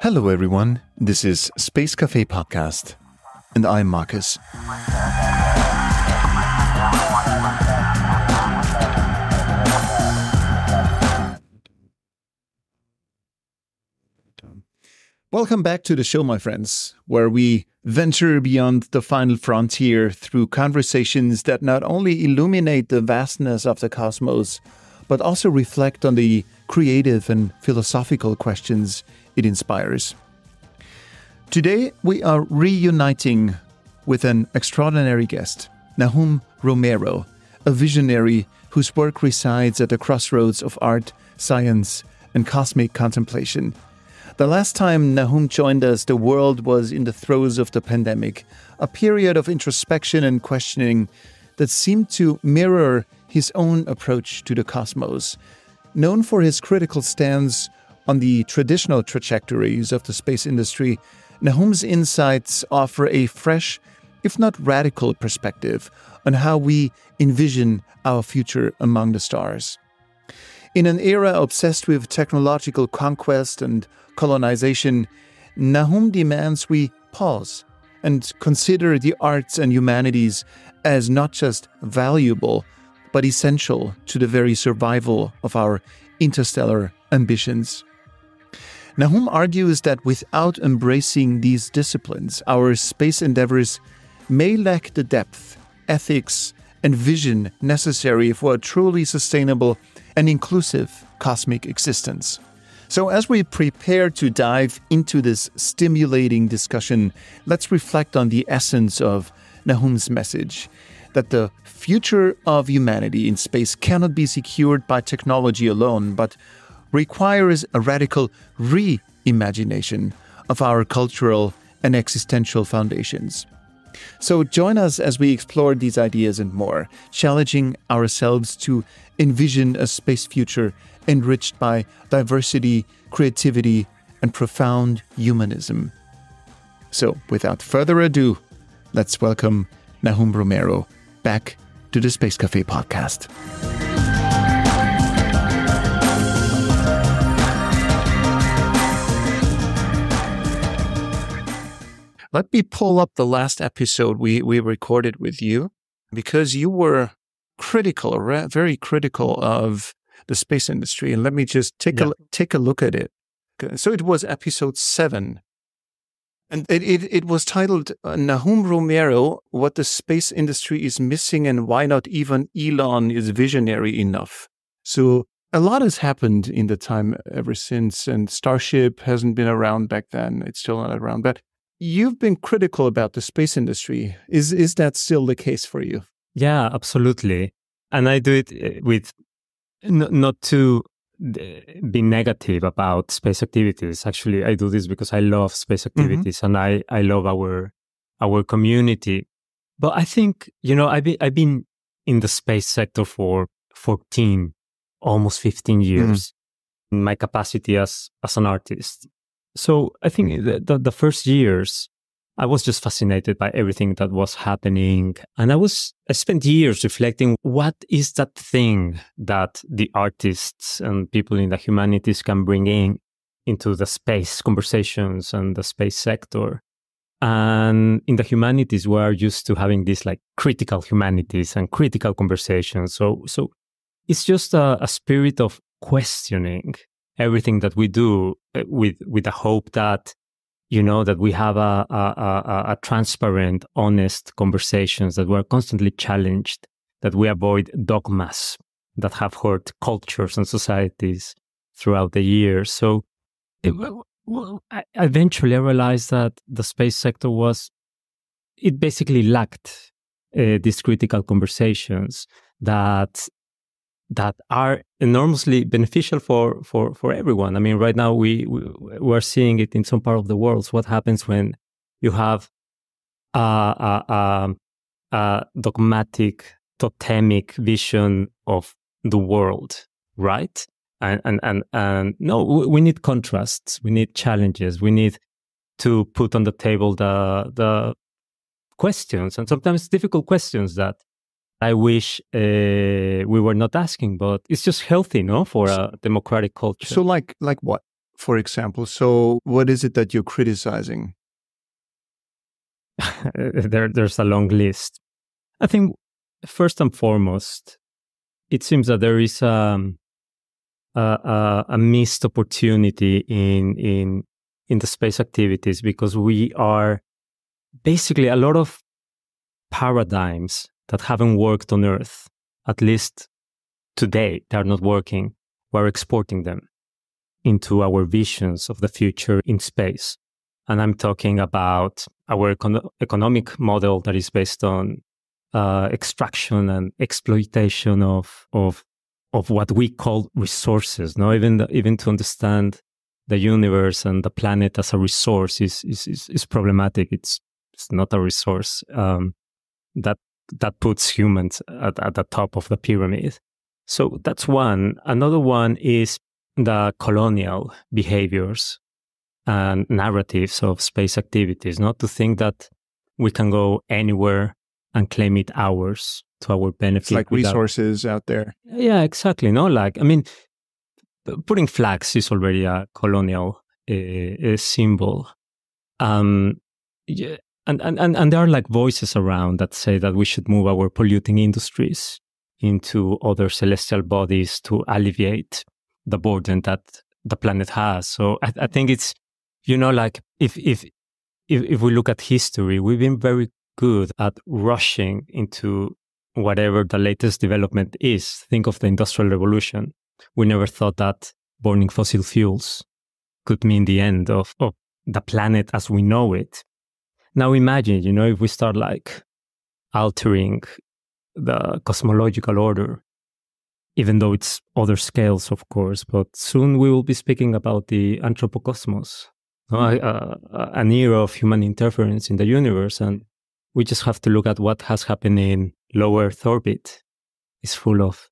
Hello everyone, this is Space Café Podcast, and I'm Markus. Welcome back to the show, my friends, where we venture beyond the final frontier through conversations that not only illuminate the vastness of the cosmos, but also reflect on the creative and philosophical questions it inspires. Today, we are reuniting with an extraordinary guest, Nahum Romero, a visionary whose work resides at the crossroads of art, science, and cosmic contemplation. The last time Nahum joined us, the world was in the throes of the pandemic, a period of introspection and questioning that seemed to mirror his own approach to the cosmos. Known for his critical stance on the traditional trajectories of the space industry, Nahum's insights offer a fresh, if not radical, perspective on how we envision our future among the stars. In an era obsessed with technological conquest and colonization, Nahum demands we pause and consider the arts and humanities as not just valuable, but essential to the very survival of our interstellar ambitions. Nahum argues that without embracing these disciplines, our space endeavors may lack the depth, ethics, and vision necessary for a truly sustainable and inclusive cosmic existence. So as we prepare to dive into this stimulating discussion, let's reflect on the essence of Nahum's message, that the future of humanity in space cannot be secured by technology alone, but requires a radical reimagination of our cultural and existential foundations. So join us as we explore these ideas and more, challenging ourselves to envision a space future enriched by diversity, creativity, and profound humanism. So, without further ado, let's welcome Nahum Romero back to the Space Café Podcast. Let me pull up the last episode we recorded with you, because you were critical, very critical of the space industry. And let me just take a look at it. So it was episode 7. And it was titled Nahum Romero, What the Space Industry is Missing and Why Not Even Elon is Visionary Enough. So a lot has happened in the time ever since, and Starship hasn't been around back then. It's still not around. But you've been critical about the space industry. Is that still the case for you? Yeah, absolutely. And I do it with not to be negative about space activities. Actually, I do this because I love space activities and I love our community. But I think, I've been in the space sector for 14, almost 15 years in my capacity as an artist. So I think the first years, I was just fascinated by everything that was happening. And I spent years reflecting, what is that thing that the artists and people in the humanities can bring into the space conversations and the space sector. And in the humanities, we are used to having this like critical humanities and critical conversations. So it's just a spirit of questioning everything that we do with the hope that, that we have a transparent, honest conversations, that we're constantly challenged, that we avoid dogmas that have hurt cultures and societies throughout the years. So eventually I realized that the space sector it basically lacked these critical conversations that are enormously beneficial for everyone. I mean, right now we're seeing it in some part of the world. So what happens when you have a dogmatic, totemic vision of the world, right? And no, we need contrasts, we need challenges, we need to put on the table the questions, and sometimes difficult questions that I wish we were not asking, but it's just healthy, no, for a democratic culture. So like what, for example? So what is it that you're criticizing? There's a long list. I think first and foremost, it seems that there is a missed opportunity in the space activities, because we are basically a lot of paradigms that haven't worked on Earth, at least today, they are not working. We're exporting them into our visions of the future in space. And I'm talking about our economic model that is based on extraction and exploitation of what we call resources. No, even to understand the universe and the planet as a resource is problematic. It's not a resource that puts humans at the top of the pyramid. So that's one. Another one is the colonial behaviors and narratives of space activities, not to think that we can go anywhere and claim it ours to our benefit. It's like resources out there. Yeah, exactly. No, like, I mean, putting flags is already a colonial symbol. Yeah, and there are like voices around that say that we should move our polluting industries into other celestial bodies to alleviate the burden that the planet has. So I think it's, like if we look at history, we've been very good at rushing into whatever the latest development is. Think of the Industrial Revolution. We never thought that burning fossil fuels could mean the end of the planet as we know it. Now imagine, if we start like altering the cosmological order, even though it's other scales, of course, but soon we will be speaking about the anthropocosmos, an era of human interference in the universe. And we just have to look at what has happened in low Earth orbit. It's full of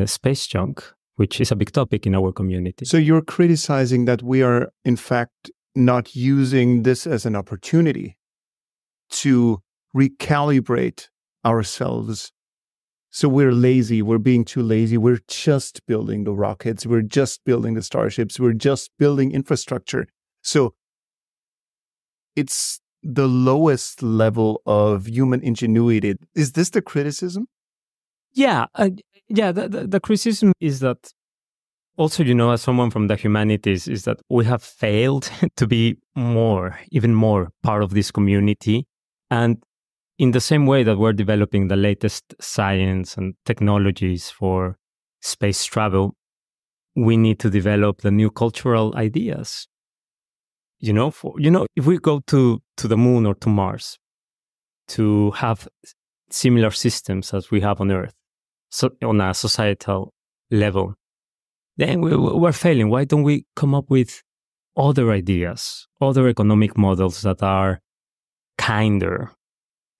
space junk, which is a big topic in our community. So you're criticizing that we are, in fact, not using this as an opportunity to recalibrate ourselves. So we're lazy. We're being too lazy. We're just building the rockets. We're just building the starships. We're just building infrastructure. So it's the lowest level of human ingenuity. Is this the criticism? Yeah. The criticism is that also, as someone from the humanities, is that we have failed to be even more part of this community. And in the same way that we're developing the latest science and technologies for space travel, we need to develop the new cultural ideas. If we go to the moon or to Mars, to have similar systems as we have on Earth, so on a societal level, then we're failing. Why don't we come up with other ideas, other economic models that are kinder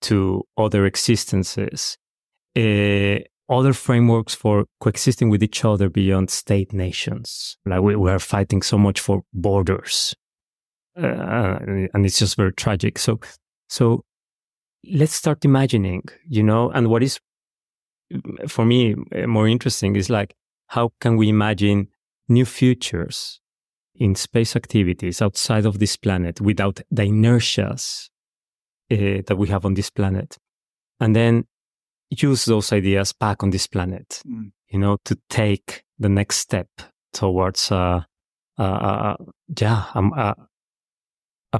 to other existences, other frameworks for coexisting with each other beyond state nations? Like we are fighting so much for borders, and it's just very tragic. So let's start imagining, and what is, for me, more interesting is like, how can we imagine new futures in space activities outside of this planet without the inertias that we have on this planet? And then use those ideas back on this planet, to take the next step towards a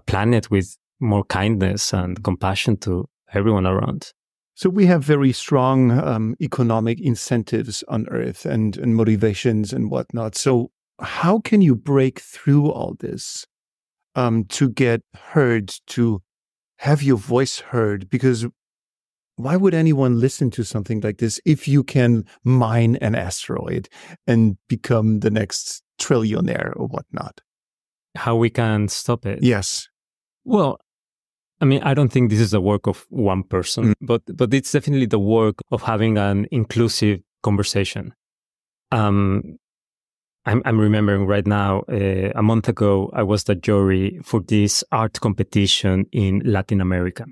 planet with more kindness and compassion to everyone around. So we have very strong economic incentives on Earth and motivations and whatnot. So how can you break through all this to get heard, to have your voice heard? Because why would anyone listen to something like this if you can mine an asteroid and become the next trillionaire or whatnot? How we can stop it? Yes. Well, I mean, I don't think this is the work of one person, but it's definitely the work of having an inclusive conversation. I'm remembering right now, a month ago, I was the jury for this art competition in Latin America.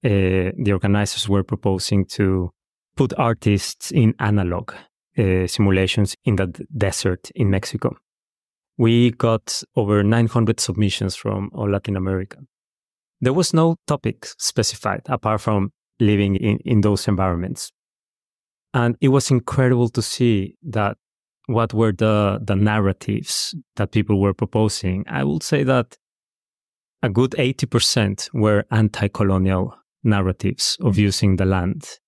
The organizers were proposing to put artists in analog simulations in the desert in Mexico. We got over 900 submissions from all Latin America. There was no topic specified apart from living in those environments. And it was incredible to see that what were the narratives that people were proposing. I would say that a good 80% were anti-colonial narratives of using the land.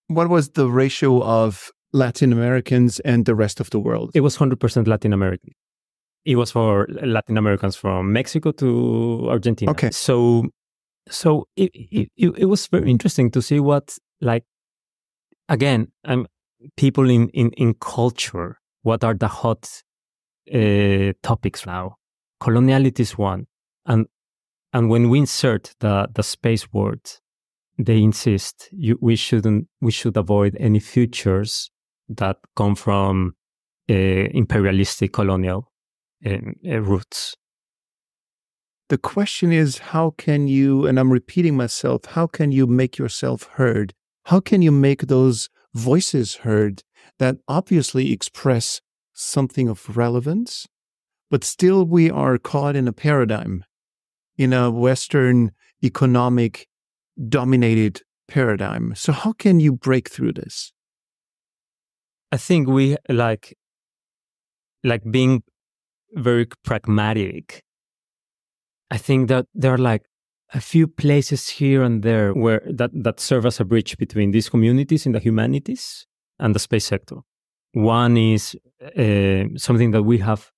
What was the ratio of Latin Americans and the rest of the world? It was 100% Latin American. It was for Latin Americans from Mexico to Argentina. Okay. So it was very interesting to see what, like, again, people in culture, what are the hot topics now? Coloniality is one. And when we insert the space word, they insist we should avoid any futures that come from imperialistic colonial roots. The question is, how can you, and I'm repeating myself, how can you make yourself heard? How can you make those voices heard that obviously express something of relevance, but still we are caught in a paradigm, in a Western economic dominated paradigm. So how can you break through this? I think we like being very pragmatic. I think that there are like a few places here and there where that serve as a bridge between these communities in the humanities and the space sector. One is something that we have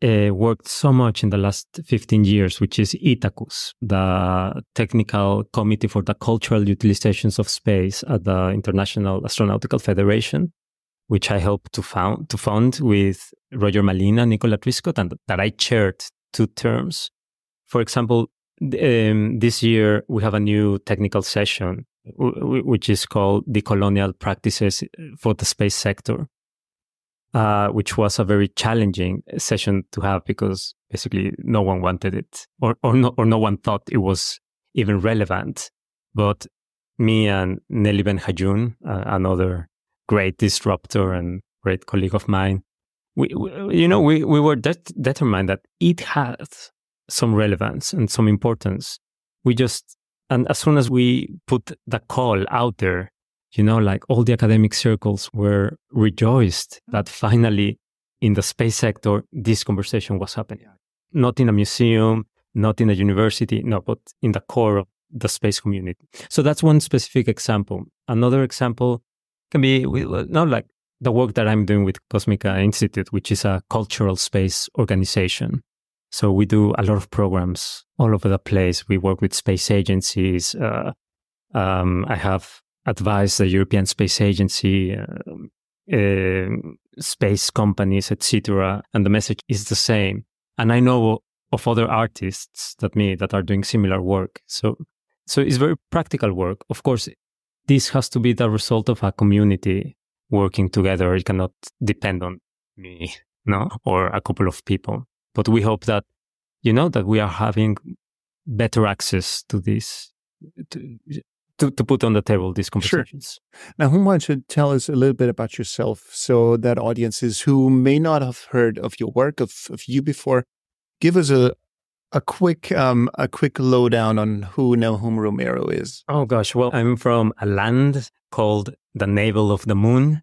worked so much in the last 15 years, which is ITACUS, the Technical Committee for the Cultural Utilizations of Space at the International Astronautical Federation, which I helped to found with Roger Malina and Nicola Triscott, and that I chaired 2 terms. For example, this year we have a new technical session, which is called Decolonial Practices for the Space Sector, which was a very challenging session to have because basically no one wanted it, or no one thought it was even relevant. But me and Nelly Ben Hayoun, another great disruptor and great colleague of mine, we were determined that it had some relevance and some importance. And as soon as we put the call out there, like all the academic circles were rejoiced that finally in the space sector, this conversation was happening. Not in a museum, not in a university, no, but in the core of the space community. So that's one specific example. Another example can be like the work that I'm doing with Cosmica Institute, which is a cultural space organization. So we do a lot of programs all over the place. We work with space agencies. I have advised the European Space Agency, space companies, etc. And the message is the same. And I know of other artists that are doing similar work. So it's very practical work. Of course, this has to be the result of a community working together. It cannot depend on me, or a couple of people. But we hope that, that we are having better access to this, to put on the table these conversations. Sure. Now, who wants to tell us a little bit about yourself so that audiences who may not have heard of your work, of you before, give us a quick lowdown on who Nahum Romero is. Oh gosh, well, I'm from a land called the Navel of the Moon,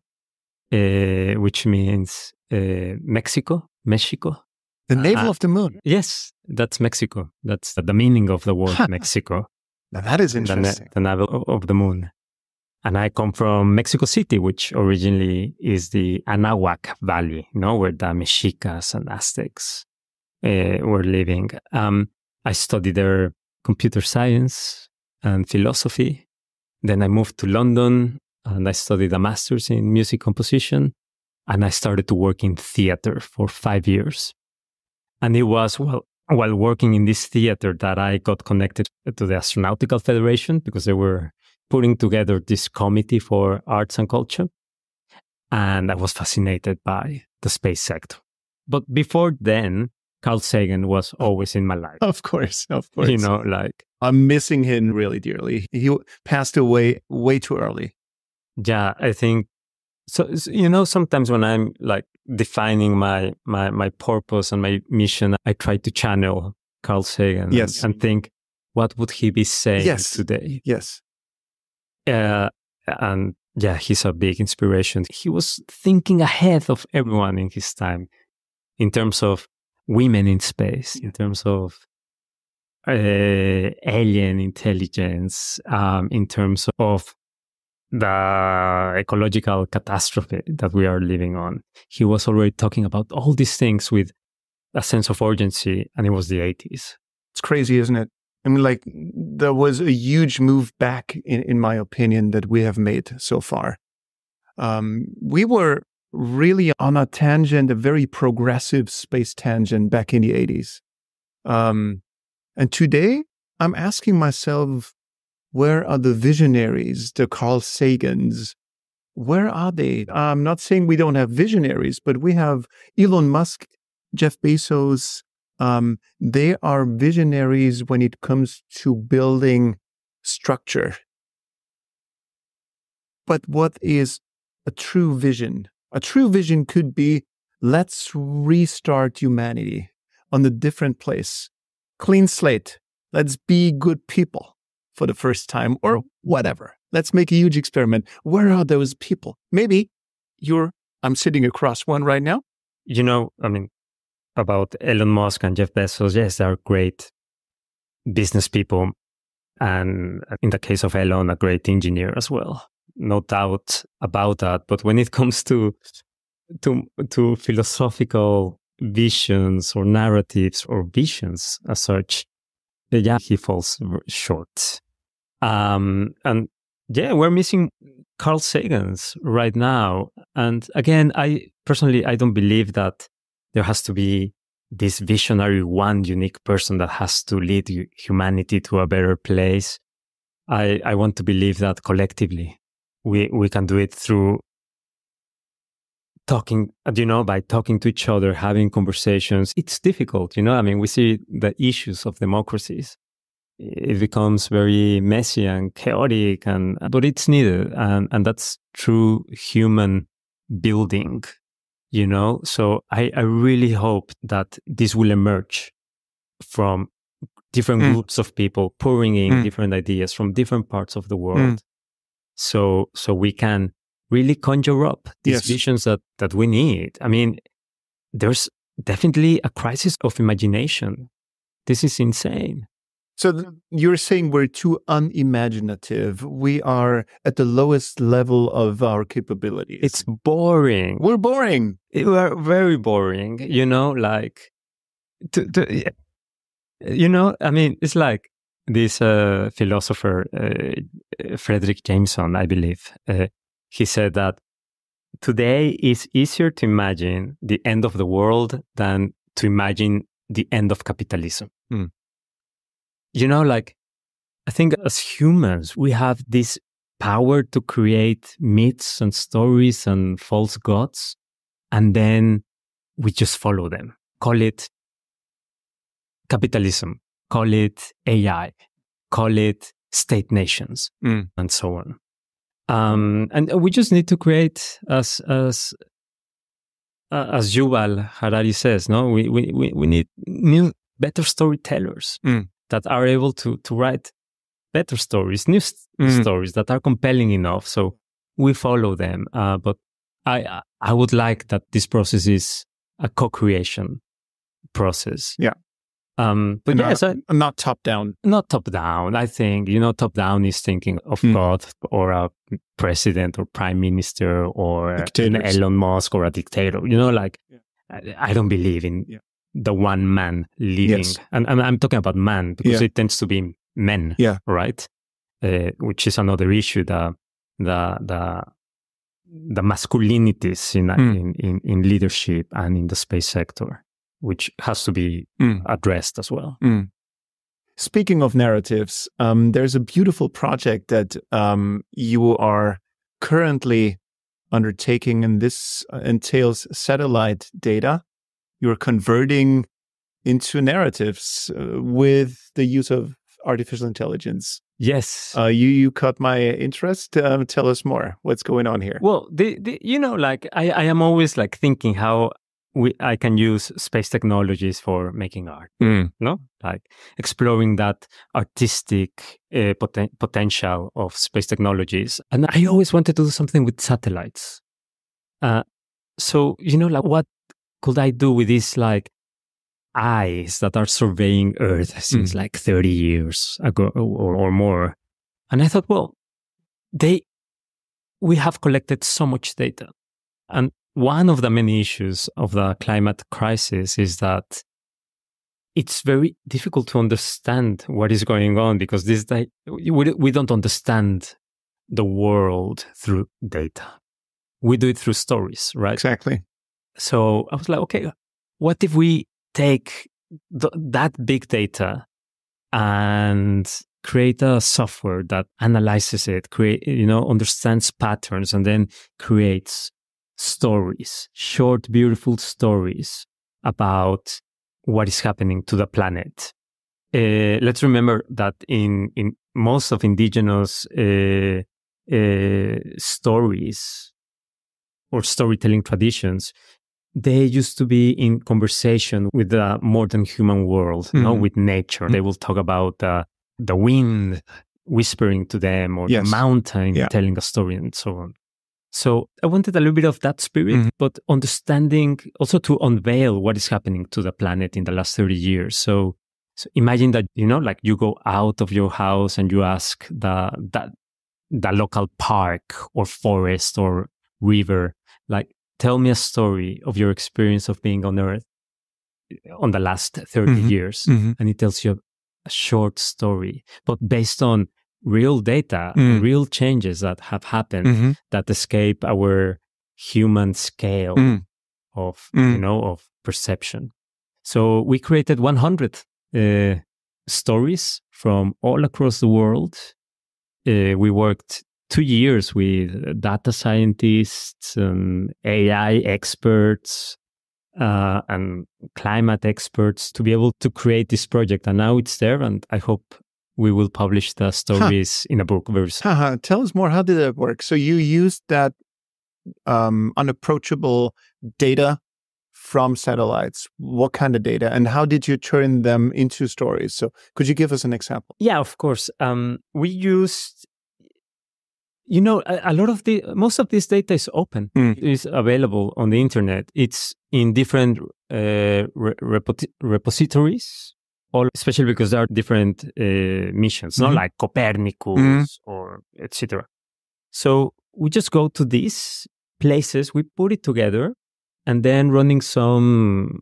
which means Mexico. The Navel of the Moon? Yes, that's Mexico. That's the meaning of the word Mexico. Now that is interesting. The Navel of the Moon. And I come from Mexico City, which originally is the Anahuac Valley, where the Mexicas and Aztecs were living. I studied there computer science and philosophy. Then I moved to London and I studied a master's in music composition. And I started to work in theater for 5 years. And it was, while working in this theater that I got connected to the Astronautical Federation because they were putting together this committee for arts and culture. And I was fascinated by the space sector. But before then, Carl Sagan was always in my life. Of course. like... I'm missing him really dearly. He passed away way too early. Yeah, I think so. Sometimes when I'm like defining my purpose and my mission, I try to channel Carl Sagan and think, what would he be saying today? Yes. And yeah, he's a big inspiration. He was thinking ahead of everyone in his time in terms of women in space, in terms of alien intelligence, in terms of the ecological catastrophe that we are living on. He was already talking about all these things with a sense of urgency, and it was the 80s. It's crazy, isn't it? I mean, like, there was a huge move back, in my opinion, that we have made so far. We were really on a tangent, a very progressive space tangent back in the 80s. And today, I'm asking myself, where are the visionaries, the Carl Sagans? Where are they? I'm not saying we don't have visionaries, but we have Elon Musk, Jeff Bezos. They are visionaries when it comes to building structure. But what is a true vision? A true vision could be, let's restart humanity on a different place. Clean slate. Let's be good people for the first time, or whatever. Let's make a huge experiment. Where are those people? Maybe I'm sitting across one right now. I mean, about Elon Musk and Jeff Bezos, yes, they're great business people. And in the case of Elon, a great engineer as well. No doubt about that. But when it comes to philosophical visions or narratives or visions as such, yeah, he falls short. And yeah, we're missing Carl Sagan's right now. And again, I don't believe that there has to be this visionary one unique person that has to lead humanity to a better place. I want to believe that collectively we can do it through talking, by talking to each other, having conversations. It's difficult, I mean, we see the issues of democracies. It becomes very messy and chaotic, but it's needed. And that's true human building, So I really hope that this will emerge from different groups of people pouring in different ideas from different parts of the world. So we can really conjure up these visions that we need. I mean, there's definitely a crisis of imagination. This is insane. So you're saying we're too unimaginative. We are at the lowest level of our capabilities. It's boring. We're boring. We're very boring, like, I mean, it's like this philosopher, Frederick Jameson, I believe. He said that today is easier to imagine the end of the world than to imagine the end of capitalism. Like, I think as humans, we have this power to create myths and stories and false gods, and then we just follow them. Call it capitalism, call it AI, call it state nations, and so on. And we just need to create, as Yuval Harari says, no, we need new, better storytellers that are able to write better stories, new stories that are compelling enough. So we follow them. But I would like that this process is a co-creation process. Yeah. But yes, not top down. Not top down. I think, top down is thinking of God or a president or prime minister or an Elon Musk or a dictator. I don't believe in the one man leading. Yes. And I'm talking about man because it tends to be men, right? Which is another issue, the masculinities in leadership and in the space sector, which has to be addressed as well. Speaking of narratives, there's a beautiful project that you are currently undertaking, and this entails satellite data. You're converting into narratives with the use of artificial intelligence. Yes. You caught my interest. Tell us more. What's going on here? Well, like I am always like thinking how I can use space technologies for making art. No, like exploring that artistic potential of space technologies. And I always wanted to do something with satellites. So like what could I do with these like eyes that are surveying Earth since like 30 years ago or more? And I thought, well, we have collected so much data. And one of the many issues of the climate crisis is that it's very difficult to understand what is going on because we don't understand the world through data. We do it through stories, right? Exactly. So I was like, okay, what if we take that big data and create a software that analyzes it, understands patterns, and then creates stories, short, beautiful stories about what is happening to the planet. Let's remember that in most of indigenous stories or storytelling traditions, they used to be in conversation with the modern human world, with nature. They will talk about the wind whispering to them or the mountain telling a story and so on. So I wanted a little bit of that spirit, but understanding also to unveil what is happening to the planet in the last 30 years. So imagine that, like you go out of your house and you ask the local park or forest or river, like, tell me a story of your experience of being on Earth on the last 30 years. And it tells you a short story, but based on real data, real changes that have happened that escape our human scale of, of perception. So we created 100 stories from all across the world. We worked 2 years with data scientists and AI experts and climate experts to be able to create this project. And now it's there, and I hope we will publish the stories in a book very soon. Tell us more. How did that work? So you used that unapproachable data from satellites. What kind of data? And how did you turn them into stories? So could you give us an example? Yeah, of course. We used... most of this data is open. It's available on the internet. It's in different repositories, especially because there are different missions, not like Copernicus or etc. So we just go to these places, we put it together, and then running some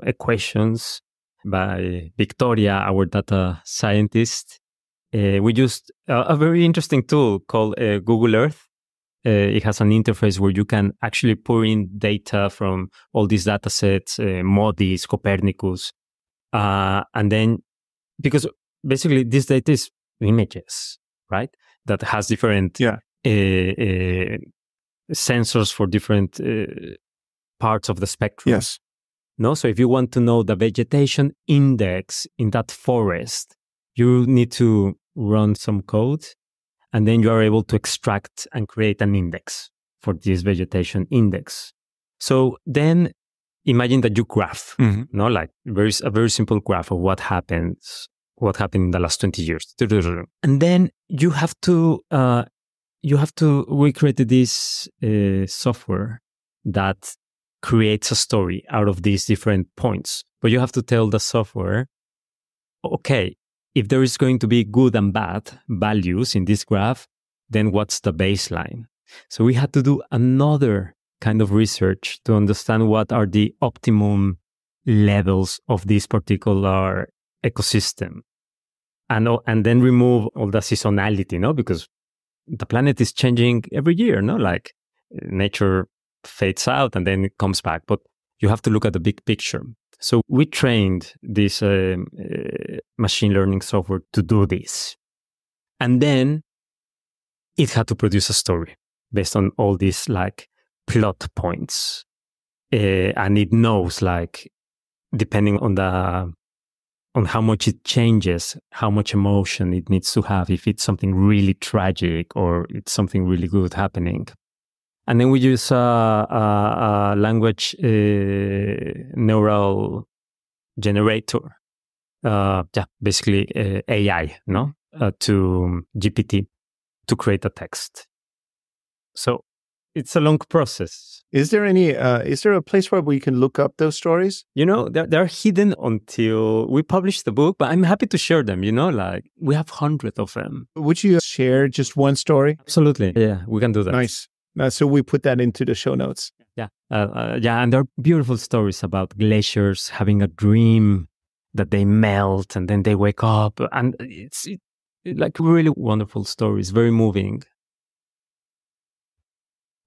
equations by Victoria, our data scientist, we used a very interesting tool called Google Earth. It has an interface where you can actually pour in data from all these data sets, MODIS, Copernicus. And then, because basically this data is images, right? That has different sensors for different parts of the spectrum. Yes. No, so if you want to know the vegetation index in that forest, you need to run some code, and then you are able to extract and create an index for this vegetation index. So then imagine that you graph, like a very simple graph of what happened in the last 20 years. And then we created this software that creates a story out of these different points. But you have to tell the software, okay, if there is going to be good and bad values in this graph, then what's the baseline? So we had to do another kind of research to understand what are the optimum levels of this particular ecosystem. And then remove all the seasonality, because the planet is changing every year, like nature fades out and then it comes back. But you have to look at the big picture. So we trained this machine learning software to do this. And then it had to produce a story based on all these like plot points. And it knows, like, depending on the on how much it changes, how much emotion it needs to have, if it's something really tragic or it's something really good happening. And then we use a language neural generator, basically AI, to GPT to create a text. So it's a long process. Is there a place where we can look up those stories? They're hidden until we publish the book, but I'm happy to share them, like we have hundreds of them. Would you share just one story? Absolutely. Yeah, we can do that. Nice. So we put that into the show notes. Yeah. And there are beautiful stories about glaciers having a dream that they melt and then they wake up. And it's like really wonderful stories, very moving.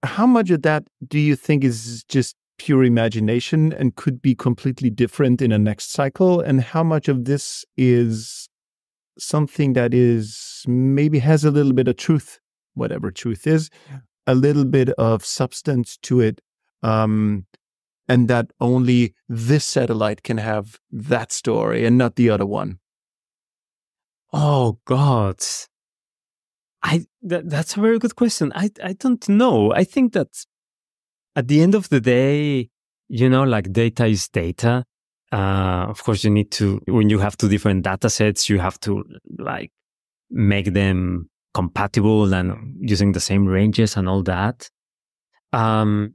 How much of that do you think is just pure imagination and could be completely different in a next cycle? And how much of this is something that is maybe has a little bit of truth, whatever truth is, a little bit of substance to it, and that only this satellite can have that story and not the other one? Oh, God. That's a very good question. I don't know. I think that at the end of the day, like data is data. Of course, you need to, when you have two different data sets, you have to like make them compatible and using the same ranges and all that. What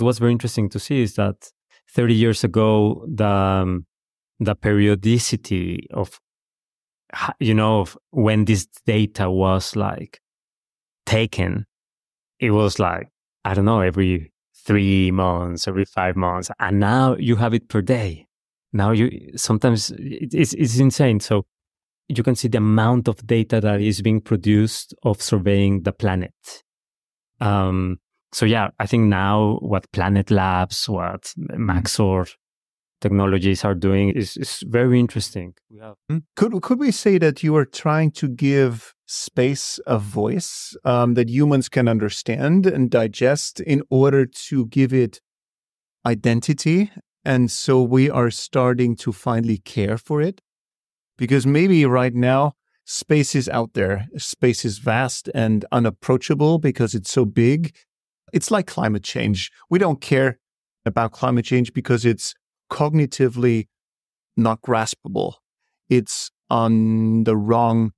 was very interesting to see is that 30 years ago, the periodicity of when this data was like taken, it was like, I don't know, every 3 months, every 5 months. And now you have it per day. Now sometimes it's insane. So you can see the amount of data that is being produced of surveying the planet. So yeah, I think now what Planet Labs, what Maxor technologies are doing is very interesting. Could we say that you are trying to give space a voice that humans can understand and digest in order to give it identity? And so we are starting to finally care for it? Because maybe right now, space is out there. Space is vast and unapproachable because it's so big. It's like climate change. We don't care about climate change because it's cognitively not graspable. It's on the wrong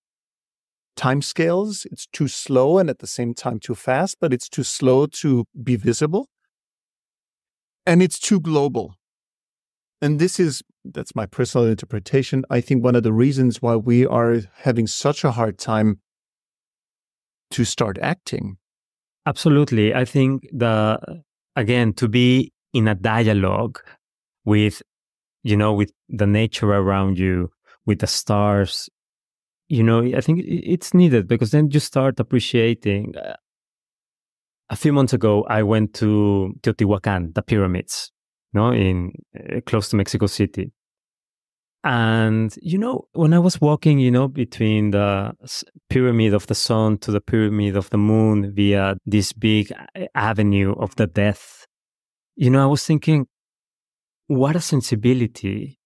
timescales. It's too slow and at the same time too fast, but it's too slow to be visible. And it's too global. And that's my personal interpretation. I think one of the reasons why we are having such a hard time to start acting. Absolutely. I think to be in a dialogue with the nature around you, with the stars, I think it's needed because then you start appreciating. A few months ago, I went to Teotihuacan, the pyramids, in close to Mexico City. And, when I was walking, between the pyramid of the sun to the pyramid of the moon via this big avenue of the death, I was thinking, what a sensibility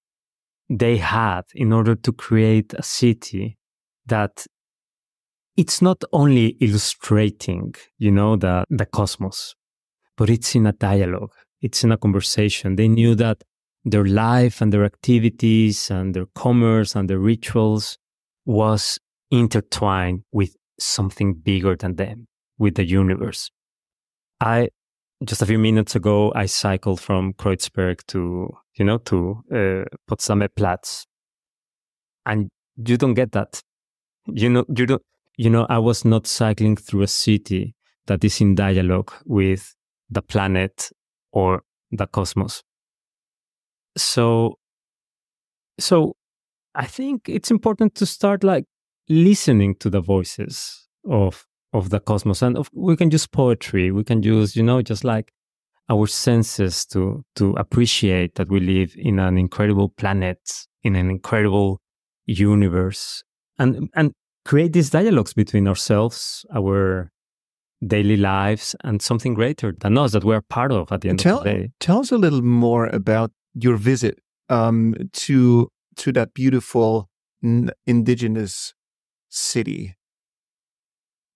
they had in order to create a city that it's not only illustrating, the cosmos, but it's in a dialogue. It's in a conversation. They knew that their life and their activities and their commerce and their rituals was intertwined with something bigger than them, with the universe. Just a few minutes ago, I cycled from Kreuzberg to Potsdamer Platz. And you don't get that. I was not cycling through a city that is in dialogue with the planet or the cosmos. So I think it's important to start like listening to the voices of the cosmos. And we can use poetry. We can use, just like our senses to appreciate that we live in an incredible planet, in an incredible universe, and create these dialogues between ourselves, our daily lives, and something greater than us that we're part of at the end of the day. Tell us a little more about your visit to that beautiful indigenous city?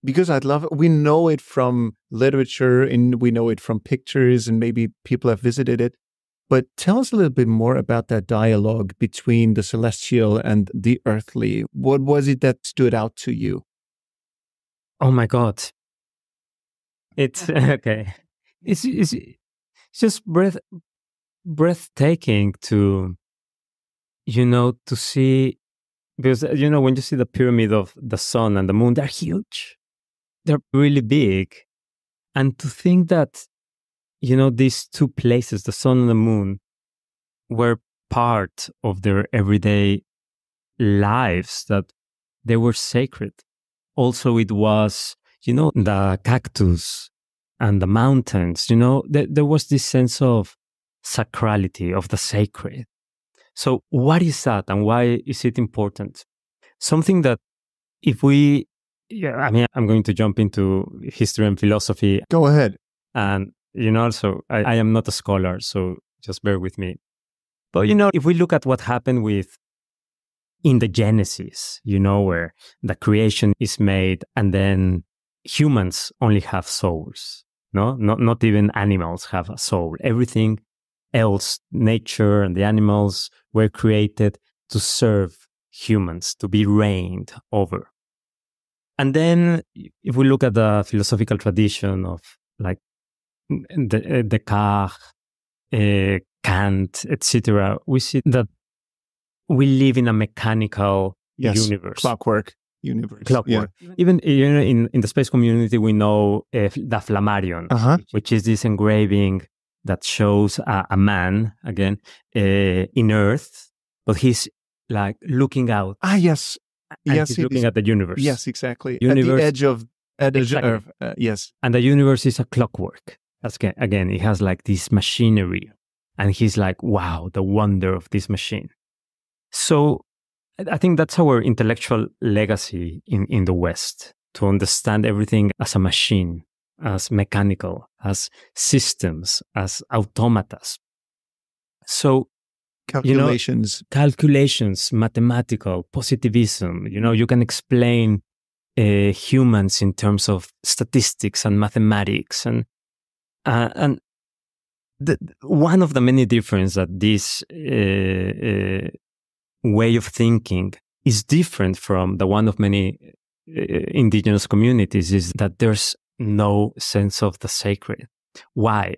Because I'd love it. We know it from literature and we know it from pictures, and maybe people have visited it. But tell us a little bit more about that dialogue between the celestial and the earthly. What was it that stood out to you? Oh my God. It's okay. It's just breathtaking to, to see, because, when you see the pyramid of the sun and the moon, they're huge. They're really big. And to think that, these two places, the sun and the moon, were part of their everyday lives, that they were sacred. Also, it was, the cactus and the mountains, there was this sense of sacrality, of the sacred. So what is that and why is it important? Something that if we, I'm going to jump into history and philosophy. Go ahead. And, so I am not a scholar, so just bear with me. But, if we look at what happened in the Genesis, where the creation is made and then humans only have souls, no? Not even animals have a soul. Everything else, nature and the animals, were created to serve humans, to be reigned over. And then if we look at the philosophical tradition of like Descartes, Kant, etc., we see that we live in a mechanical universe. Clockwork universe. Clockwork. Yeah. Even in the space community, we know the Flammarion, which is this engraving that shows a man, again, in Earth, but he's like looking out. Yes. Yes, he's looking at the universe. Yes, exactly. Universe, at the edge of exactly. Earth. Yes. And the universe is a clockwork. Again, it has like this machinery. And he's like, wow, the wonder of this machine. So I think that's our intellectual legacy in the West, to understand everything as a machine, as mechanical, as systems, as automatas. So calculations, mathematical, positivism. You can explain humans in terms of statistics and mathematics, and one of the many differences that this way of thinking is different from the one of many indigenous communities is that there's no sense of the sacred. Why?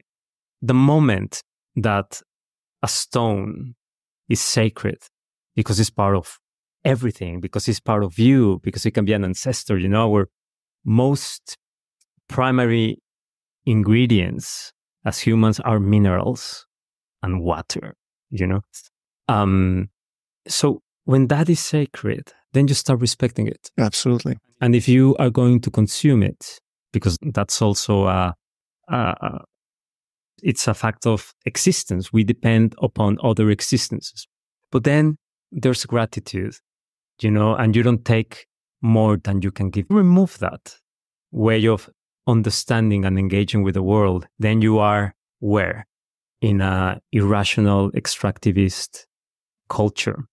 The moment that a stone is sacred, because it's part of everything, because it's part of you, because it can be an ancestor, our most primary ingredients as humans are minerals and water, So when that is sacred, then you start respecting it. Absolutely. And if you are going to consume it, because that's also it's a fact of existence. We depend upon other existences. But then there's gratitude, and you don't take more than you can give. Remove that way of understanding and engaging with the world, then you are where? In an irrational, extractivist culture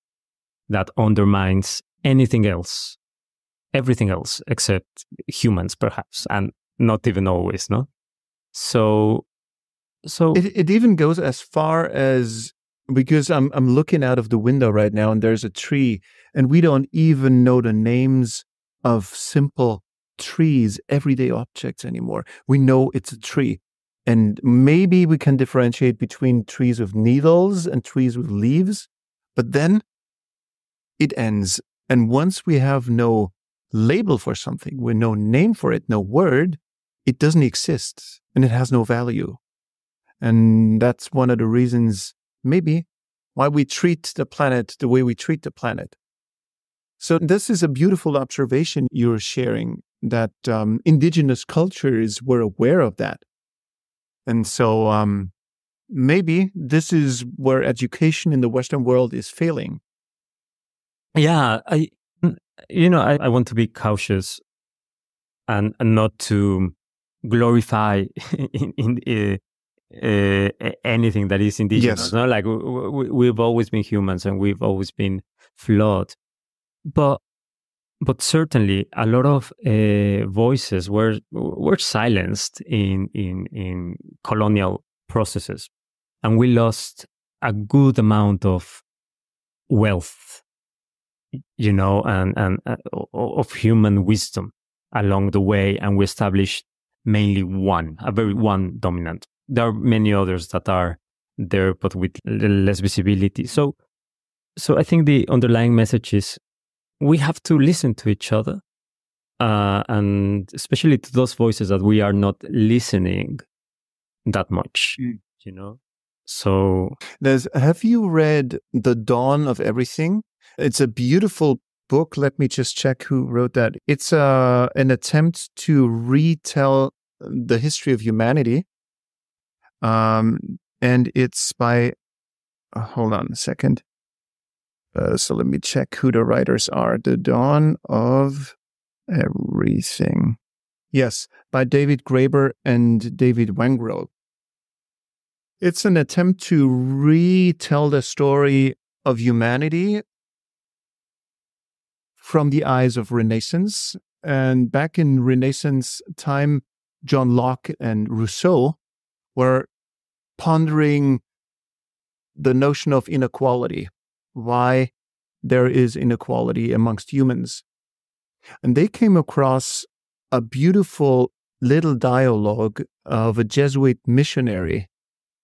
that undermines anything else, everything else except humans, perhaps, and not even always, no? So it even goes as far as, because I'm looking out of the window right now and there's a tree and we don't even know the names of simple trees, everyday objects anymore. We know it's a tree. And maybe we can differentiate between trees with needles and trees with leaves, but then it ends. And once we have no label for something, with no name for it, no word, it doesn't exist and it has no value. And that's one of the reasons, maybe, why we treat the planet the way we treat the planet. So this is a beautiful observation you're sharing, that indigenous cultures were aware of that. And so maybe this is where education in the Western world is failing. Yeah, I want to be cautious and not to glorify in anything that is indigenous. Yes. No, like we've always been humans and we've always been flawed, but certainly a lot of voices were silenced in colonial processes, and we lost a good amount of wealth, and of human wisdom along the way, and we established mainly one dominant. There are many others that are there, but with less visibility. So I think the underlying message is we have to listen to each other, and especially to those voices that we are not listening that much, So, have you read The Dawn of Everything? It's a beautiful book. Let me just check who wrote that. It's an attempt to retell the history of humanity. And it's by, hold on a second. So let me check who the writers are. The Dawn of Everything. Yes, by David Graeber and David Wengrow. It's an attempt to retell the story of humanity from the eyes of Renaissance. And back in Renaissance time, John Locke and Rousseau were pondering the notion of inequality, why there is inequality amongst humans. And they came across a beautiful little dialogue of a Jesuit missionary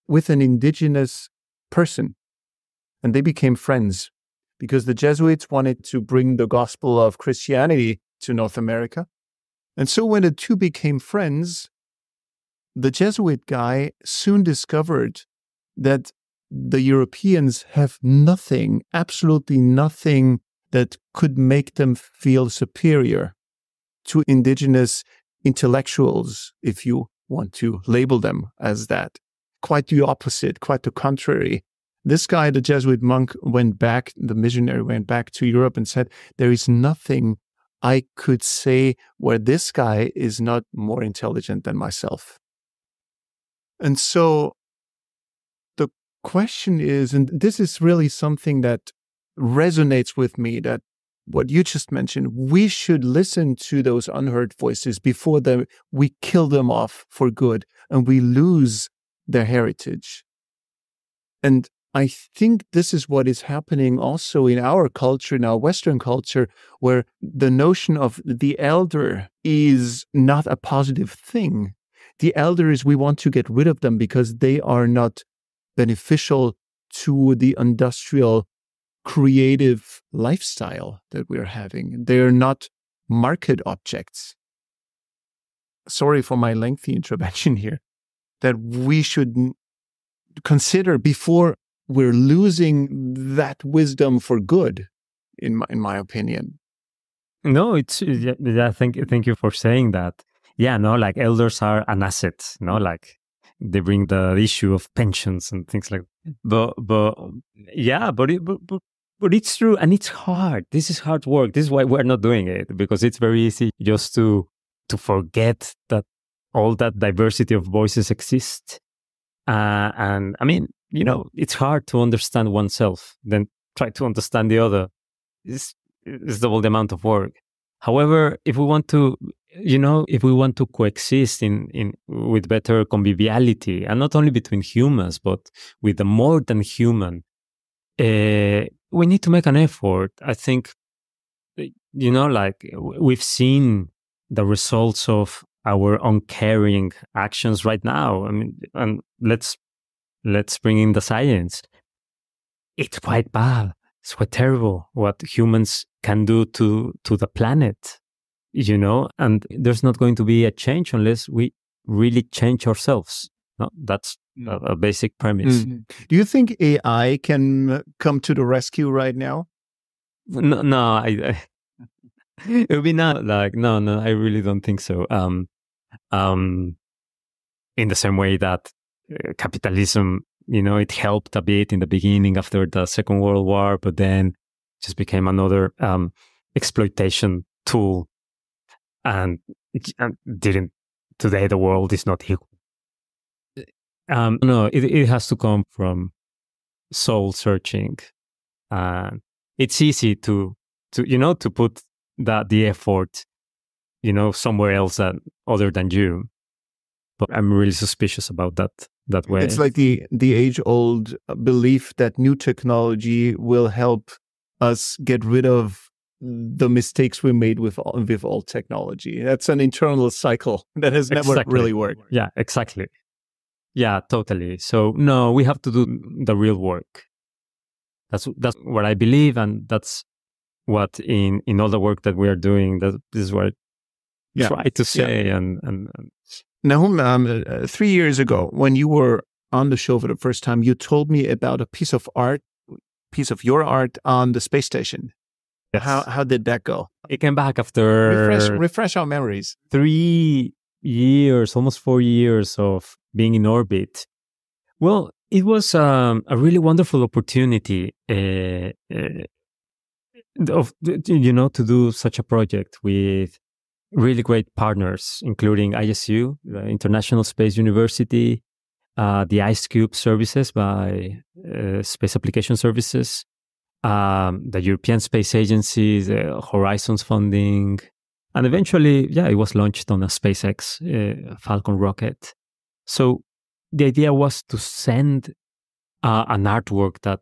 with an indigenous person. And they became friends because the Jesuits wanted to bring the gospel of Christianity to North America. And so when the two became friends, the Jesuit guy soon discovered that the Europeans have nothing, absolutely nothing that could make them feel superior to indigenous intellectuals, if you want to label them as that. Quite the opposite, quite the contrary. This guy, the Jesuit monk, the missionary went back to Europe and said, there is nothing I could say where this guy is not more intelligent than myself. And so the question is, and this is really something that resonates with me, that what you just mentioned, we should listen to those unheard voices before we kill them off for good and we lose their heritage. And I think this is what is happening also in our culture, in our Western culture, where the notion of the elder is not a positive thing. The elders, we want to get rid of them because they are not beneficial to the industrial, creative lifestyle that we're having. They're not market objects. Sorry for my lengthy intervention here. That we should consider before we're losing that wisdom for good, in my opinion. No, thank you for saying that. Yeah, no, like elders are an asset, no, like they bring the issue of pensions and things like that. But it's true, and it's hard. This is hard work. This is why we're not doing it, because it's very easy just to forget that all that diversity of voices exist. And I mean, it's hard to understand oneself, then try to understand the other. It's double the amount of work. However, if we want to coexist with better conviviality, and not only between humans, but with the more than human, we need to make an effort. I think, like we've seen the results of our uncaring actions right now. I mean, and let's bring in the science. It's quite bad. It's quite terrible what humans can do to the planet, and there's not going to be a change unless we really change ourselves. No, that's a basic premise. Mm-hmm. Do you think AI can come to the rescue right now? No, it would be not like, no, I really don't think so. In the same way that capitalism, it helped a bit in the beginning after the Second World War, but then just became another exploitation tool, and didn't. Today, the world is not equal. No, it has to come from soul searching. It's easy to put the effort, somewhere else other than you. But I'm really suspicious about that way. It's like the age-old belief that new technology will help us get rid of the mistakes we made with old technology. That's an internal cycle that has never really worked. Yeah, exactly. Yeah, totally. So no, we have to do the real work. That's what I believe, and that's what in all the work that we are doing. This is what I try to say. And Nahum, 3 years ago, when you were on the show for the first time, you told me about a piece of your art on the space station. Yes. How did that go? It came back after refresh our memories. 3 years, almost 4 years of being in orbit. Well, it was a really wonderful opportunity to do such a project with really great partners, including ISU, the International Space University, the IceCube services by Space Application Services, the European Space Agency, the Horizons funding, and eventually, it was launched on a SpaceX Falcon rocket. So the idea was to send an artwork that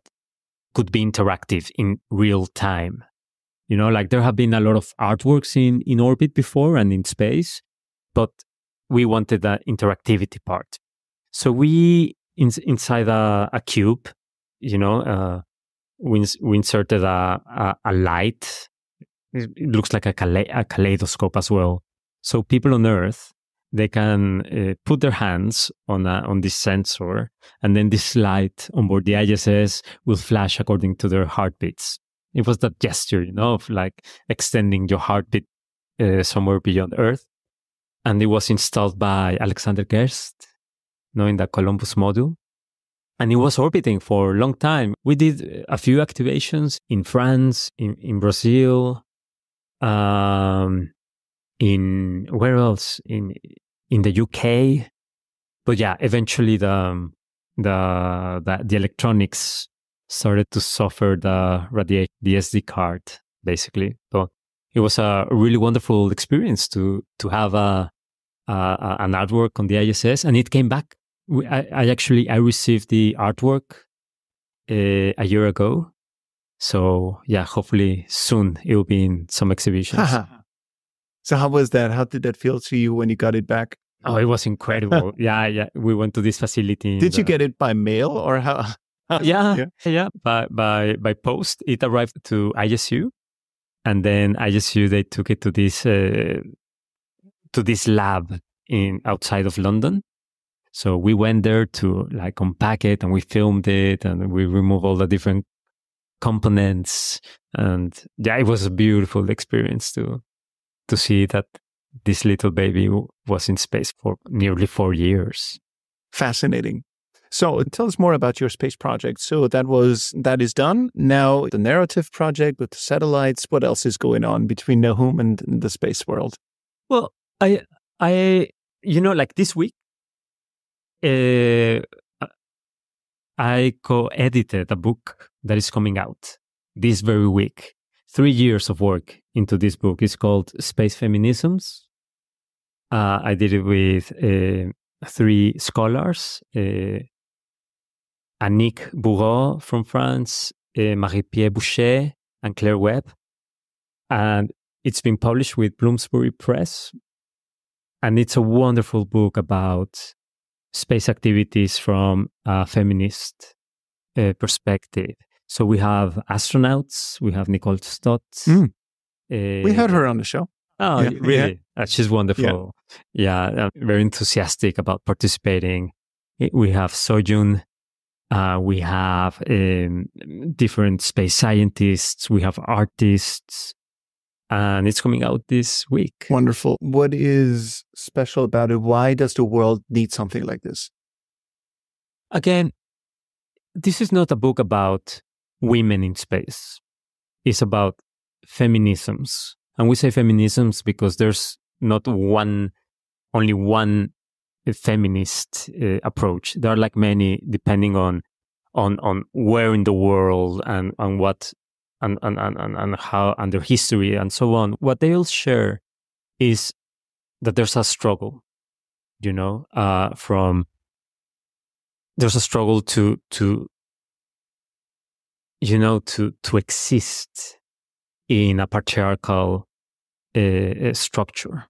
could be interactive in real time. Like there have been a lot of artworks in orbit before and in space, but we wanted the interactivity part. So we, inside a cube, we inserted a light. It looks like a kaleidoscope as well. So people on Earth, they can put their hands on this sensor, and then this light on board the ISS will flash according to their heartbeats. It was that gesture, of like extending your heartbeat somewhere beyond Earth. And it was installed by Alexander Gerst, in the Columbus module. And it was orbiting for a long time. We did a few activations in France, in Brazil, in where else? In the UK. But eventually the electronics started to suffer the SD card, basically. But it was a really wonderful experience to have an artwork on the ISS, and it came back. I received the artwork a year ago. So hopefully soon it will be in some exhibitions. So how was that? How did that feel to you when you got it back? Oh, it was incredible. We went to this facility. Did you get it by mail or how? By post. It arrived to ISU, and then ISU, they took it to this lab outside of London. So we went there to like unpack it, and we filmed it, and we removed all the different components, and it was a beautiful experience to see that this little baby was in space for nearly 4 years. Fascinating. So tell us more about your space project. So that is done. Now the narrative project with the satellites. What else is going on between Nahum and the space world? Well, I like this week, I co-edited a book that is coming out this very week. 3 years of work into this book. It's called Space Feminisms. I did it with 3 scholars, Annick Bourreau from France, Marie-Pierre Boucher, and Claire Webb. And it's been published with Bloomsbury Press. And it's a wonderful book about space activities from a feminist perspective. So we have astronauts, we have Nicole Stott. We had her on the show. Oh, really? Yeah. She's wonderful. Yeah, very enthusiastic about participating. We have Sojun. We have different space scientists. We have artists. And it's coming out this week. Wonderful. What is special about it? Why does the world need something like this? Again, this is not a book about women in space. It's about feminisms. And we say feminisms because there's not only one feminist approach. There are like many, depending on where in the world and on what and how and their history and so on. What they all share is that there's a struggle, there's a struggle to exist in a patriarchal structure.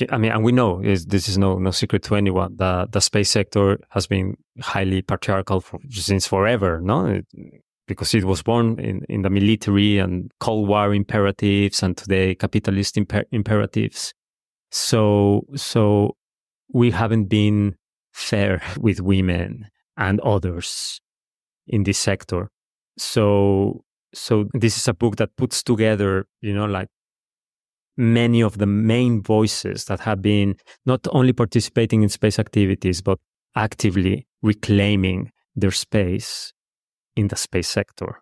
I mean, and we know this is no secret to anyone. The space sector has been highly patriarchal since forever, no? Because it was born in the military and Cold War imperatives, and today capitalist imperatives. So we haven't been fair with women and others in this sector. So this is a book that puts together, like many of the main voices that have been not only participating in space activities, but actively reclaiming their space in the space sector.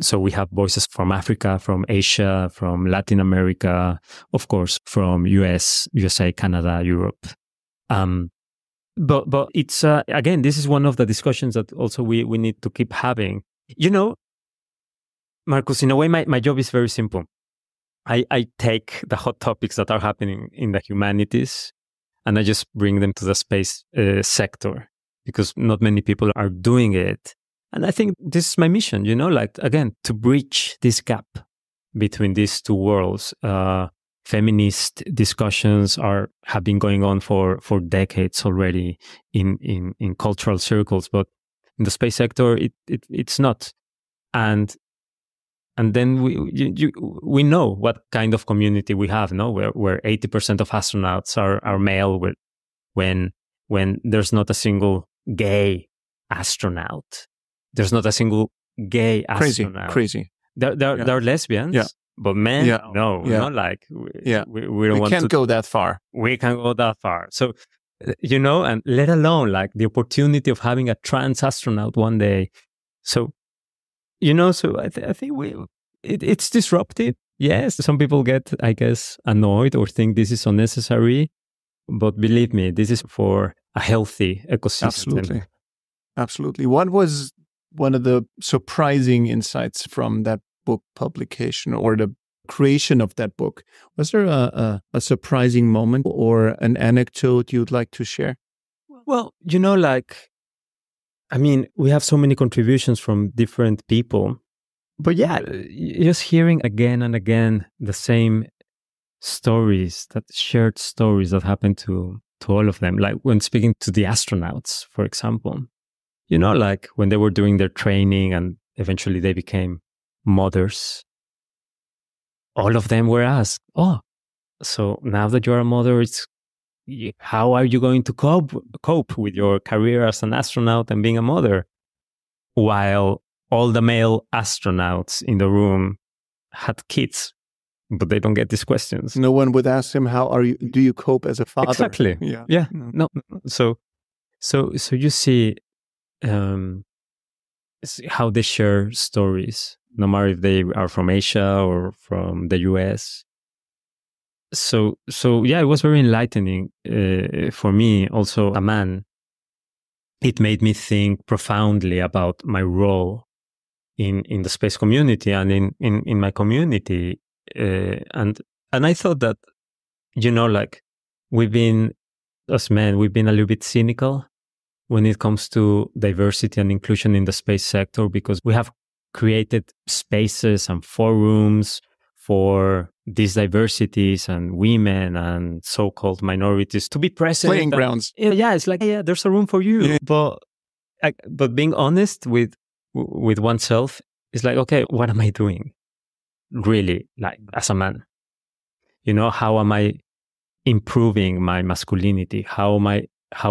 So we have voices from Africa, from Asia, from Latin America, of course, from USA, Canada, Europe. But it's, again, this is one of the discussions that also we need to keep having. Markus, in a way, my job is very simple. I take the hot topics that are happening in the humanities and I just bring them to the space sector, because not many people are doing it. And I think this is my mission, like, again, to bridge this gap between these two worlds. Feminist discussions have been going on for decades already in cultural circles, but in the space sector, it's not. And then we know what kind of community we have, no? Where 80% of astronauts are male, when there's not a single gay astronaut. There's not a single gay astronaut. Crazy. There are lesbians, but men, no. Like we don't want can't go that far. We can't go that far. So, and let alone like the opportunity of having a trans astronaut one day. So, so I think it's disruptive. Yes, some people get, I guess, annoyed or think this is unnecessary. But believe me, this is for a healthy ecosystem. Absolutely. What was one of the surprising insights from that book publication or the creation of that book? Was there a surprising moment or an anecdote you'd like to share? Well, we have so many contributions from different people. But yeah, just hearing again and again the same stories, that shared stories that happen to all of them. Like when speaking to the astronauts, for example, like when they were doing their training and eventually they became mothers, all of them were asked, so now that you're a mother, how are you going to cope with your career as an astronaut and being a mother? While all the male astronauts in the room had kids, but they don't get these questions. No one would ask him, do you cope as a father? Exactly. Yeah. No. So you see how they share stories, no matter if they are from Asia or from the US. So yeah, it was very enlightening for me, also a man. It made me think profoundly about my role in the space community and in my community. And I thought that, like as men, we've been a little bit cynical when it comes to diversity and inclusion in the space sector, because we have created spaces and forums for these diversities and women and so-called minorities to be present. Playing grounds. Yeah, it's like, there's a room for you. Yeah. But being honest with oneself is like, okay, what am I doing? Really, like as a man, how am I improving my masculinity? How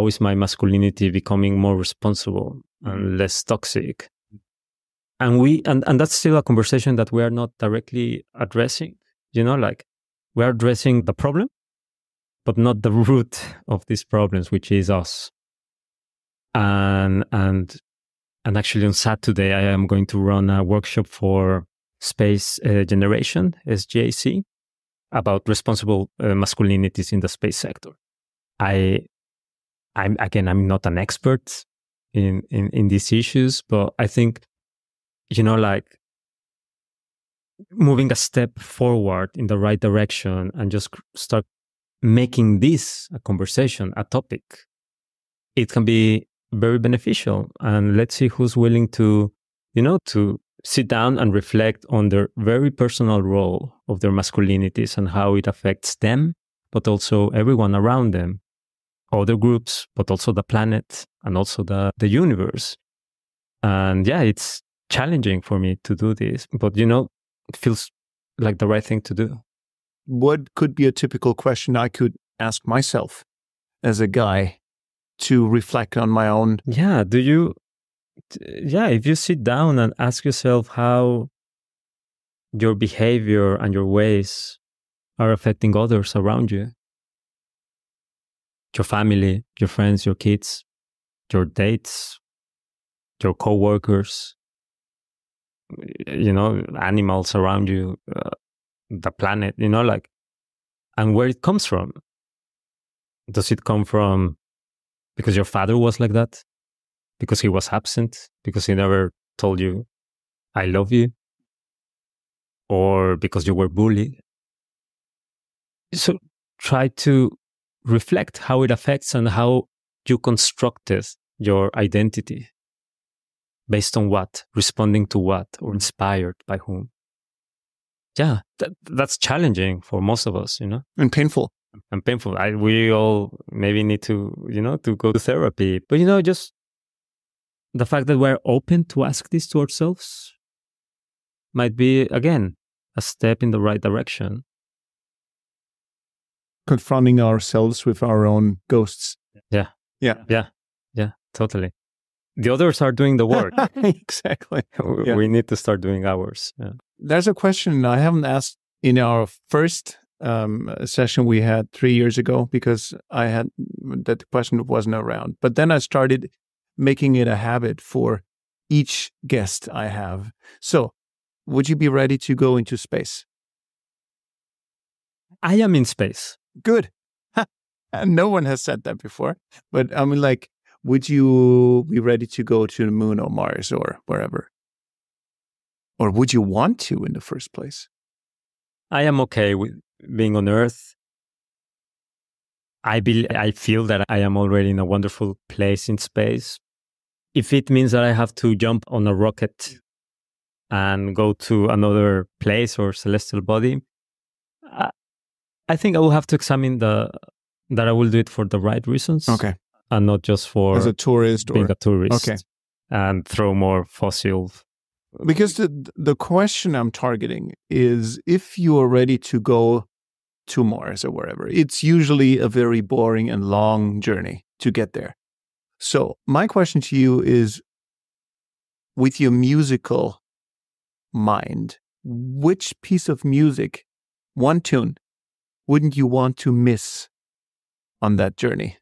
is my masculinity becoming more responsible and less toxic? And that's still a conversation that we are not directly addressing. Like we are addressing the problem, but not the root of these problems, which is us. And actually on Saturday, I am going to run a workshop for Space Generation, SGAC, about responsible masculinities in the space sector. I'm not an expert in these issues, but I think, like moving a step forward in the right direction and just start making this a conversation, a topic, it can be very beneficial. And let's see who's willing to sit down and reflect on their very personal role of their masculinities and how it affects them, but also everyone around them, other groups, but also the planet and also the universe. And yeah, it's challenging for me to do this, but it feels like the right thing to do. What could be a typical question I could ask myself as a guy to reflect on my own? Yeah, if you sit down and ask yourself how your behavior and your ways are affecting others around you, your family, your friends, your kids, your dates, your co-workers, animals around you, the planet, and where it comes from. Does it come from because your father was like that? Because he was absent? Because he never told you, I love you? Or because you were bullied? So try to reflect how it affects and how you constructed your identity. Based on what? Responding to what? Or inspired by whom? Yeah, that's challenging for most of us, And painful. And painful. We all maybe need to, to go to therapy. But, just the fact that we're open to ask this to ourselves might be, again, a step in the right direction. Confronting ourselves with our own ghosts. Yeah, totally. The others are doing the work. Exactly. We need to start doing ours. Yeah. There's a question I haven't asked in our first session we had 3 years ago, because that question wasn't around. But then I started making it a habit for each guest I have. So, would you be ready to go into space? I am in space. Good. And no one has said that before. But I mean, would you be ready to go to the moon or Mars or wherever? Or would you want to in the first place? I am okay with being on Earth. I feel that I am already in a wonderful place in space. If it means that I have to jump on a rocket and go to another place or celestial body, I think I will have to examine that I will do it for the right reasons. Okay. And not just for as a tourist being a tourist. Okay. And throw more fossil. Because the question I'm targeting is, if you are ready to go to Mars or wherever, it's usually a very boring and long journey to get there. So my question to you is, with your musical mind, which piece of music, one tune, wouldn't you want to miss on that journey?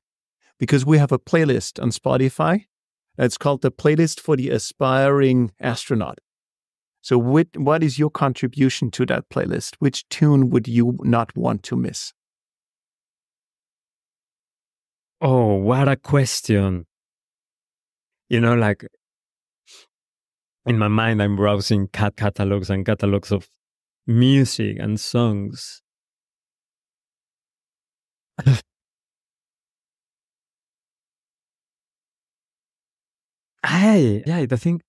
Because we have a playlist on Spotify. It's called the Playlist for the Aspiring Astronaut. So what is your contribution to that playlist? Which tune would you not want to miss? Oh, what a question. In my mind, I'm browsing catalogs and catalogs of music and songs. I think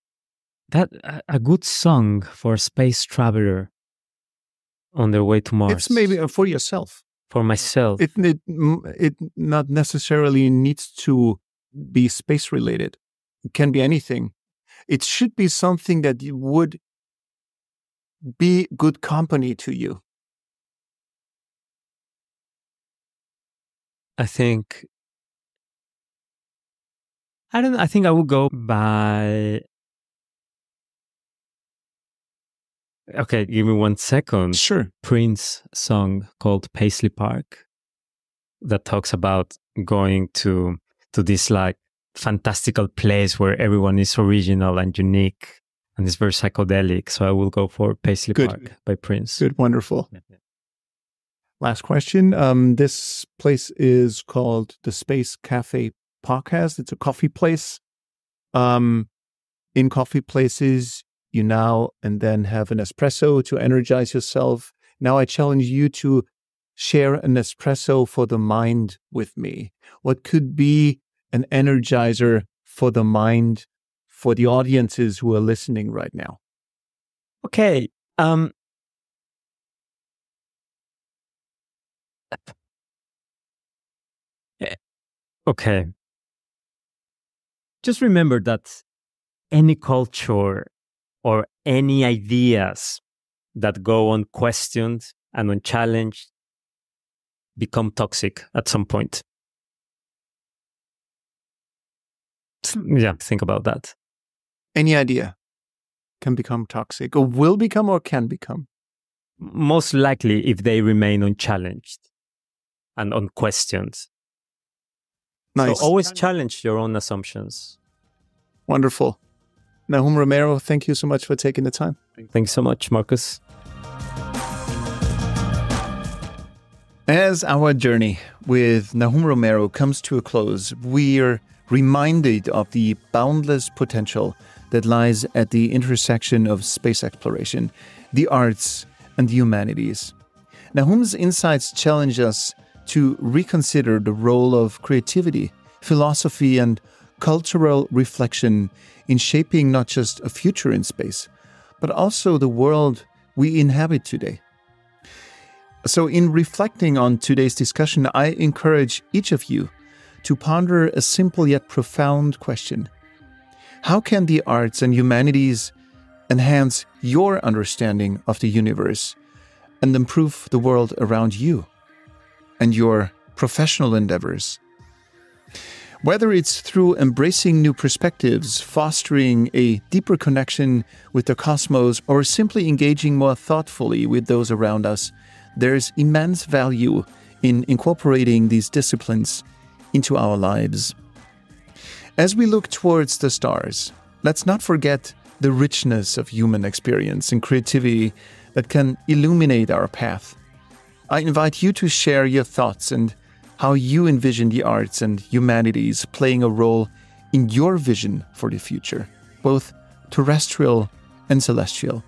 that a good song for a space traveler on their way to Mars. It's maybe for yourself. For myself. It not necessarily needs to be space related. It can be anything. It should be something that would be good company to you. I think I would go by... Okay, give me 1 second. Sure. Prince song called Paisley Park that talks about going to this fantastical place where everyone is original and unique and it's very psychedelic. So I will go for Paisley Park by Prince. Good, wonderful. Last question. This place is called the Space Café Podcast. It's a coffee place. In coffee places, you now and then have an espresso to energize yourself. Now I challenge you to share an espresso for the mind with me. What could be an energizer for the mind for the audiences who are listening right now? Okay. Okay. Just remember that any culture or any ideas that go unquestioned and unchallenged become toxic at some point. Yeah, think about that. Any idea can become toxic, or will become, or can become? Most likely if they remain unchallenged and unquestioned. Nice. So always challenge your own assumptions. Wonderful. Nahum Romero, thank you so much for taking the time. Thanks so much, Markus. As our journey with Nahum Romero comes to a close, we're reminded of the boundless potential that lies at the intersection of space exploration, the arts, and the humanities. Nahum's insights challenge us to reconsider the role of creativity, philosophy, and cultural reflection in shaping not just a future in space, but also the world we inhabit today. So in reflecting on today's discussion, I encourage each of you to ponder a simple yet profound question. How can the arts and humanities enhance your understanding of the universe and improve the world around you and your professional endeavors? Whether it's through embracing new perspectives, fostering a deeper connection with the cosmos, or simply engaging more thoughtfully with those around us, there's immense value in incorporating these disciplines into our lives. As we look towards the stars, let's not forget the richness of human experience and creativity that can illuminate our path. I invite you to share your thoughts and how you envision the arts and humanities playing a role in your vision for the future, both terrestrial and celestial.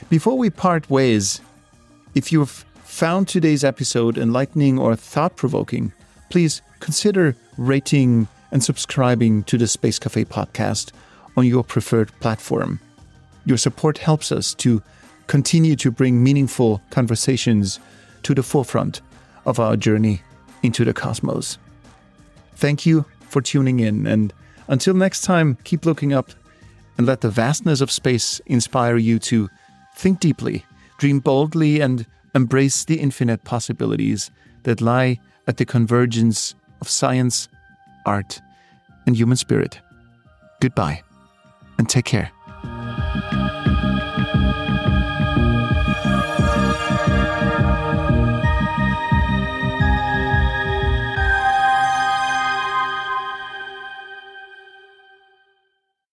Before we part ways, if you've found today's episode enlightening or thought-provoking, please consider rating and subscribing to the Space Café podcast on your preferred platform. Your support helps us to continue to bring meaningful conversations to the forefront of our journey into the cosmos. Thank you for tuning in, and until next time, keep looking up and let the vastness of space inspire you to think deeply, dream boldly, and embrace the infinite possibilities that lie at the convergence of science, art, and human spirit. Goodbye, and take care.